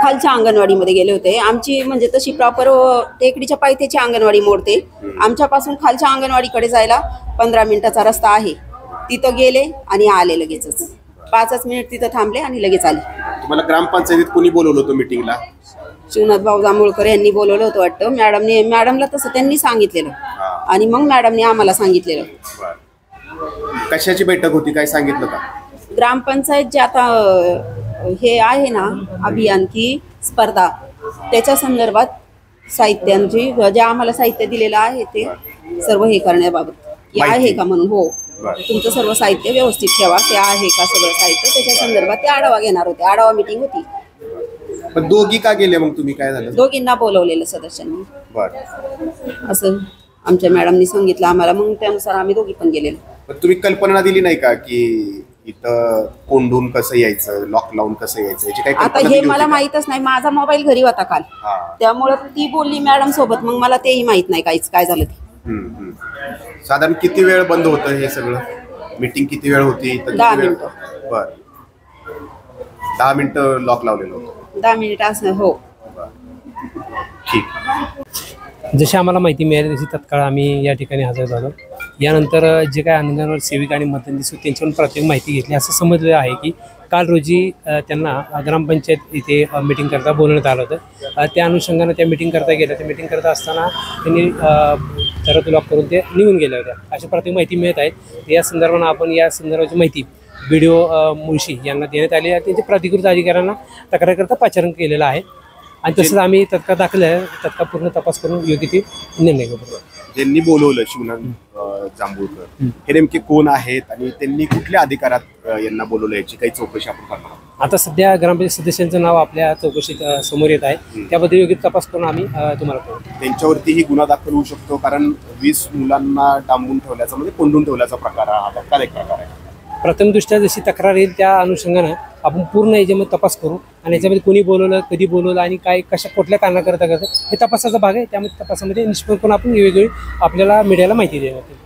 खालच्या अंगणवाडीमध्ये गेले होते। आमची म्हणजे तशी प्रॉपर टेकडीच्या पायथ्याची अंगणवाडी मोडते। आमच्यापासून खालच्या अंगणवाडीकडे जायला 15 मिनिटाचा रस्ता आहे। तिथं गेले आणि आले लगेचच, 5 मिनिट तिथं थांबले आणि लगेच आले। तुम्हाला ग्रामपंचायतीत कोणी बोलवलं होतं मीटिंगला? शिवनाथ भाऊ जांभूळकर यांनी बोलवलं होतं वाटतं। मॅडमला तसं त्यांनी सांगितलेलं आणि मग मॅडमने आम्हाला सांगितलेलं। कशाची बैठक होती, काय सांगितलं का? ग्रामपंचायत जे आता हे आहे ना अभियान की स्पर्धा, त्याच्या संदर्भात साहित्यांची जे आम्हाला साहित्य दिलेलं आहे ते सर्व हे करण्याबाबत आहे का म्हणून। हो, तुमचं सर्व साहित्य व्यवस्थित ठेवा, ते आहे का सगळं साहित्य, त्याच्या संदर्भात ते आढावा घेणार होते। आढावा मीटिंग होती। पण दोघी का गेले मग तुम्ही, काय झालं? दोघींना बोलवलेलं सदस्यांनी असं आमच्या मॅडमनी सांगितलं आम्हाला, मग त्यानुसार आम्ही दोघी पण गेलेलो। पण तुम्ही कल्पना दिली नाही का की इथं कोंडून कसं यायचं, लॉक लावून कसं यायचं, याची काही आता हे मला माहीतच नाही। माझा मोबाईल घरी होता काल, त्यामुळे ती बोलली मॅडम सोबत, मग मला तेही माहित नाही काहीच काय झालं ते। साधारण किती वेळ बंद होतं हे सगळं? मीटिंग किती वेळ होती? 10 मिनिटं। बर, 10 मिनिटं लॉक लावलेलं होतं। 10 मिनिट असं। हो, ठीक। जशी आम्हाला माहिती मिळाली तशी तत्काळ आम्ही या ठिकाणी हजर झालो। यानंतर जे काही अंगणवाडी सेविका आणि मदतनीस त्यांच्याकडून प्राथमिक माहिती घेतली। असं समजलं आहे की काल रोजी त्यांना ग्रामपंचायत इथे मीटिंग करता बोलवण्यात आलं होतं। त्या अनुषंगानं त्या मीटिंग करता गेल्या। त्या मीटिंग करता असताना त्यांनी शरत लॉक करून ते निघून गेल्या होत्या, अशी प्राथमिक माहिती मिळत आहे। या संदर्भानं आपण या संदर्भाची माहिती BDO मुळशी यांना देण्यात आली आहे। त्यांच्या प्राधिकृत अधिकाऱ्यांना तक्रारकर्ता पाचारण केलेलं आहे आणि तसंच आम्ही तत्काळ पूर्ण तपास करून योग्य ती निर्णय घेऊ। ज्यांनी बोलवलं शिवनाथ जांभूळकर हे नेमके कोण आहेत आणि त्यांनी कुठल्या अधिकारात यांना बोलवलं, याची काही चौकशी आपण करणार आहोत। आता सध्या ग्रामपंचायत सदस्यांचं नाव आपल्या चौकशीत समोर येत आहे, त्याबद्दल योग्य तपास करून आम्ही तुम्हाला कळवू। त्यांच्यावरतीही गुन्हा दाखल होऊ शकतो, कारण 20 मुलांना डांबून ठेवल्याचा म्हणजे कोंडून ठेवल्याचा प्रकार हा धक्कादायक प्रकार आहे। प्रथमदृष्ट्या जशी तक्रार येईल त्या अनुषंगानं आपण पूर्ण याच्यामध्ये तपास करू आणि याच्यामध्ये कोणी बोलवलं, कधी बोलवलं आणि काय कुठल्या कारणाकरता करतं हे तपासाचा भाग आहे। त्यामध्ये तपासामध्ये निष्पन्न करून आपण वेगवेगळी आपल्याला मीडियाला माहिती देण्यात येईल।